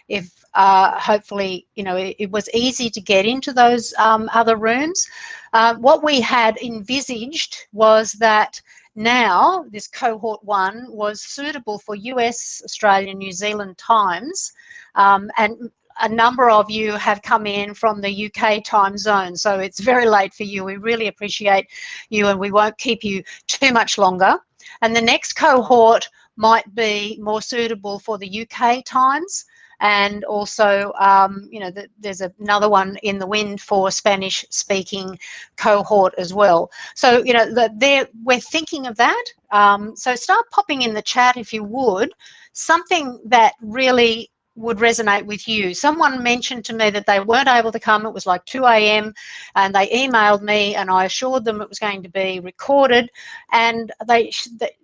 if hopefully, you know, it was easy to get into those other rooms. What we had envisaged was that now this cohort 1 was suitable for US, Australian, New Zealand times, and a number of you have come in from the UK time zone, so it's very late for you. We really appreciate you, and we won't keep you too much longer. And the next cohort might be more suitable for the UK times, and also, you know, there's another one in the wind for Spanish-speaking cohort as well. So, you know, we're thinking of that. So start popping in the chat if you would, something that really would resonate with you. Someone mentioned to me that they weren't able to come. It was like 2 a.m. and they emailed me, and I assured them it was going to be recorded. And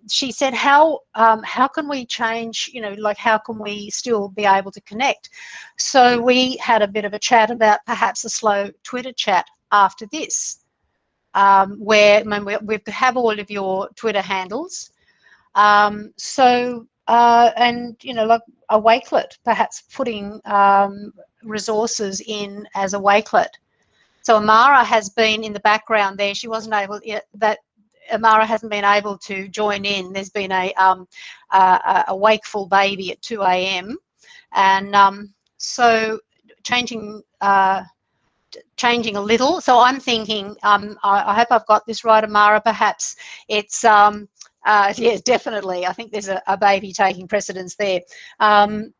she said, how can we change, you know, like how can we still be able to connect? So we had a bit of a chat about perhaps a slow Twitter chat after this, where we have all of your Twitter handles. And, you know, like a wakelet, perhaps putting resources in as a wakelet. So Amara has been in the background there. She wasn't able, Amara hasn't been able to join in. There's been a wakeful baby at 2 a.m. And so changing a little. So I'm thinking, I hope I've got this right, Amara, perhaps it's, yes, definitely. I think there's a baby taking precedence there.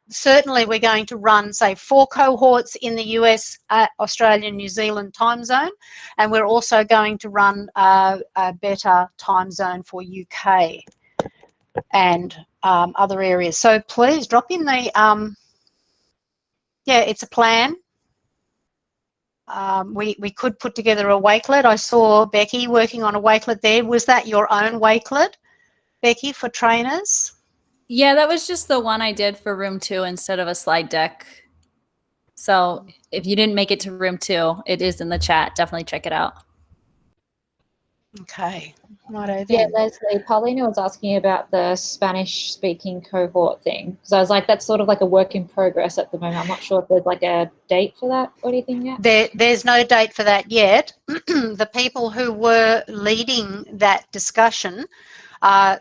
Certainly we're going to run, say, 4 cohorts in the US, Australian, New Zealand time zone, and we're also going to run a better time zone for UK and other areas. So please drop in the, yeah, it's a plan. We could put together a wakelet. I saw Becky working on a wakelet there. Was that your own wakelet, Becky, for trainers? Yeah, that was just the one I did for room 2 instead of a slide deck. So if you didn't make it to room 2, it is in the chat. Definitely check it out. Okay. Righto then. Yeah, Leslie, Paulina was asking about the Spanish-speaking cohort thing. So I was like, that's sort of like a work in progress at the moment. I'm not sure if there's like a date for that or anything yet. There's no date for that yet. The people who were leading that discussion,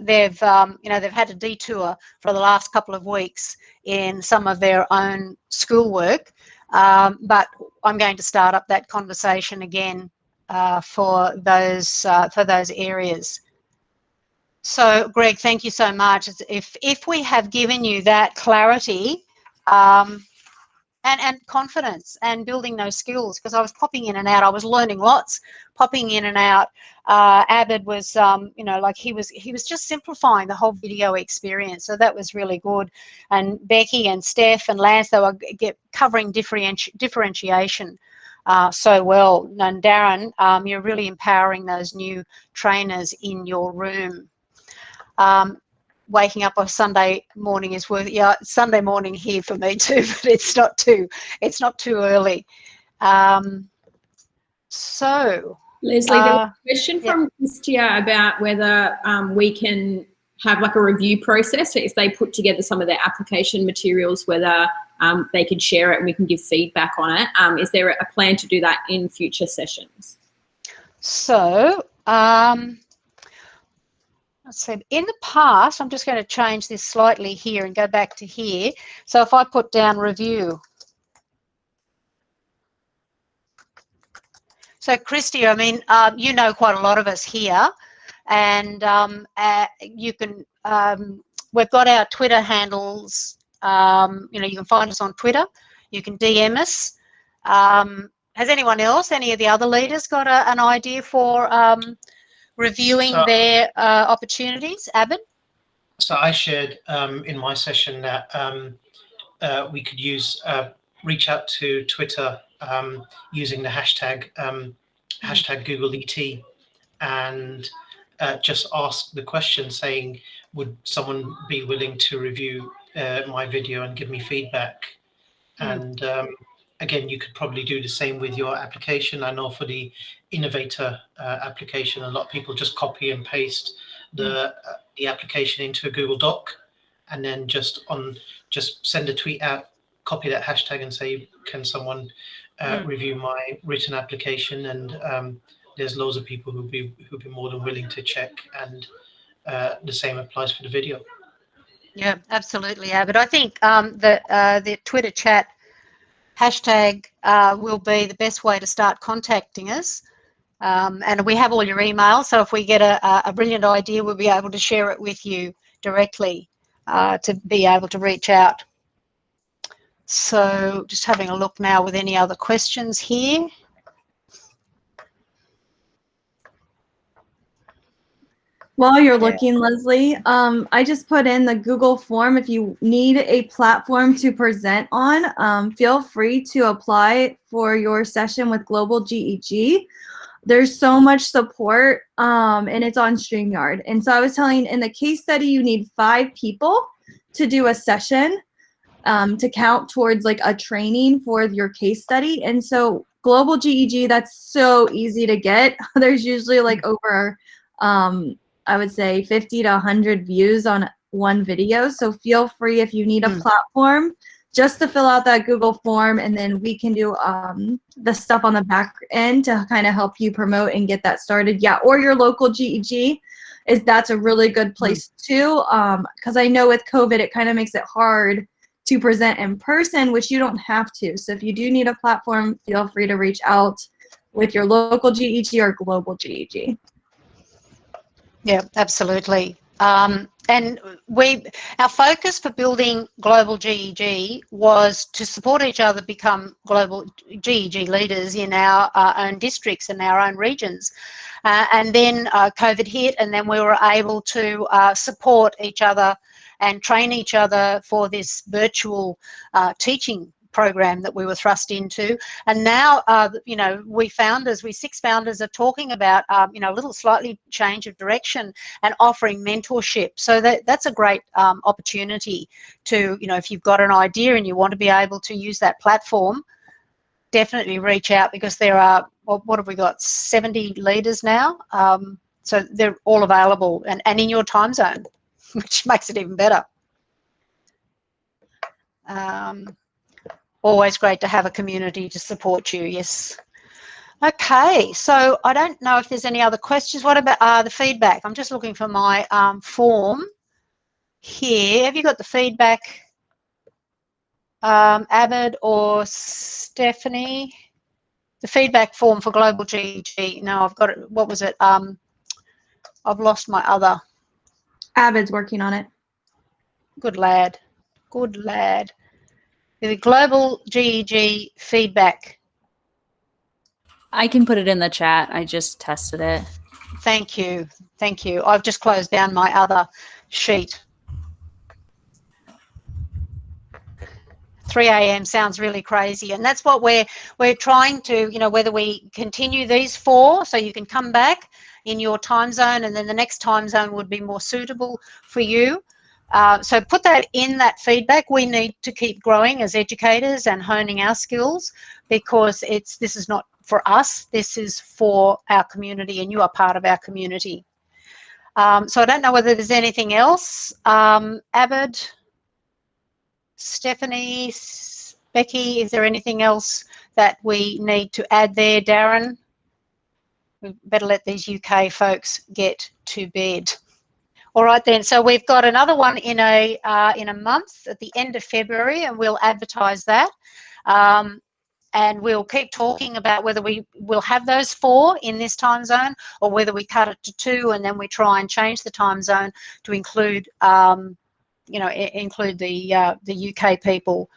they've had a detour for the last couple of weeks in some of their own schoolwork, but I'm going to start up that conversation again for those areas. So, Greg, thank you so much. If we have given you that clarity and confidence and building those skills, because I was popping in and out, I was learning lots, popping in and out. Abid was, you know, like he was just simplifying the whole video experience, so that was really good. And Becky and Steph and Lance, they were covering differentiation so well. And Darren, you're really empowering those new trainers in your room. Waking up on Sunday morning is worth, yeah, Sunday morning here for me too, but it's not too early. So Leslie, there was a question from Christia about whether we can have like a review process. So if they put together some of their application materials, whether they could share it and we can give feedback on it. Is there a plan to do that in future sessions? So let's see, in the past, I'm just going to change this slightly here and go back to here. So if I put down review. So Christy, I mean, you know quite a lot of us here, and you can, we've got our Twitter handles, you know, you can find us on Twitter, you can DM us. Has anyone else, any of the other leaders got an idea for reviewing their opportunities? Abid? So I shared in my session that we could use reach out to Twitter using the hashtag #GoogleET and just ask the question saying, would someone be willing to review my video and give me feedback? And again, you could probably do the same with your application. I know for the innovator application, a lot of people just copy and paste the application into a Google Doc and then just send a tweet out copy that hashtag and say, can someone review my written application? And there's loads of people who'd be more than willing to check, and the same applies for the video. Yeah, absolutely, Abid. I think the Twitter chat hashtag will be the best way to start contacting us. And we have all your emails, so if we get a brilliant idea, we'll be able to share it with you directly to be able to reach out. So just having a look now with any other questions here. While you're looking, Leslie, I just put in the Google form. If you need a platform to present on, feel free to apply for your session with GlobalGEG. There's so much support, and it's on StreamYard. And so I was telling, in the case study, you need 5 people to do a session to count towards like a training for your case study. And so GlobalGEG, that's so easy to get. There's usually like over I would say 50 to 100 views on one video. So feel free, if you need a platform, just to fill out that Google form, and then we can do the stuff on the back end to kind of help you promote and get that started. Yeah, or your local GEG, that's a really good place too, because I know with COVID it kind of makes it hard to present in person, which you don't have to. So if you do need a platform, feel free to reach out with your local GEG or GlobalGEG. Yeah, absolutely. And our focus for building GlobalGEG was to support each other become global GEG leaders in our own districts and our own regions. And then COVID hit, and then we were able to support each other and train each other for this virtual teaching program that we were thrust into. And now, you know, we 6 founders are talking about, you know, a little slightly change of direction and offering mentorship. So that's a great opportunity to, you know, if you've got an idea and you want to be able to use that platform, definitely reach out, because there are, well, what have we got, 70 leaders now? So they're all available and in your time zone, which makes it even better. Always great to have a community to support you, yes. Okay, so I don't know if there's any other questions. What about the feedback? I'm just looking for my form here. Have you got the feedback, Abid or Stephanie? The feedback form for GlobalGEG. No, I've got it. What was it? I've lost my other. Abid's working on it. Good lad. Good lad. The GlobalGEG feedback. I can put it in the chat. I just tested it. Thank you. Thank you. I've just closed down my other sheet. 3 a.m. sounds really crazy, and that's what we're trying to, you know, whether we continue these 4 so you can come back in your time zone, and then the next time zone would be more suitable for you. So put that in that feedback. We need to keep growing as educators and honing our skills, because this is not for us, this is for our community, and you are part of our community. So I don't know whether there's anything else. Abid, Stephanie, Becky, is there anything else that we need to add there? Darren, we better let these UK folks get to bed. All right then, so we've got another one in a month at the end of February, and we'll advertise that. And we'll keep talking about whether we will have those 4 in this time zone, or whether we cut it to 2 and then we try and change the time zone to include, you know, include the UK people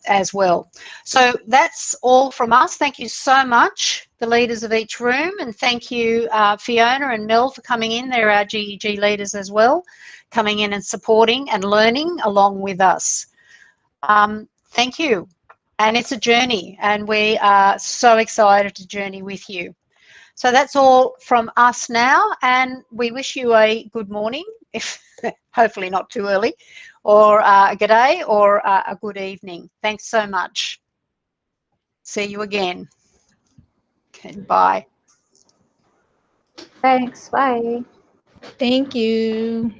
as well. So that's all from us. Thank you so much, the leaders of each room, and thank you Fiona and Mel for coming in. They're our GEG leaders as well, coming in and supporting and learning along with us. Thank you. And it's a journey, and we are so excited to journey with you. So that's all from us now, and we wish you a good morning, if hopefully not too early, or a good day, or a good evening. Thanks so much. See you again. Okay, bye. Thanks. Bye. Thank you.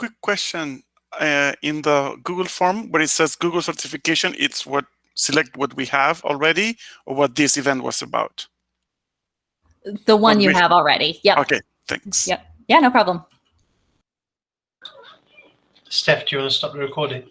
quick question. In the Google form where it says Google certification, it's select what we have already or what this event was about? The one you have already. Yep. Okay, thanks. Yep. Yeah, no problem. Steph, do you want to stop the recording?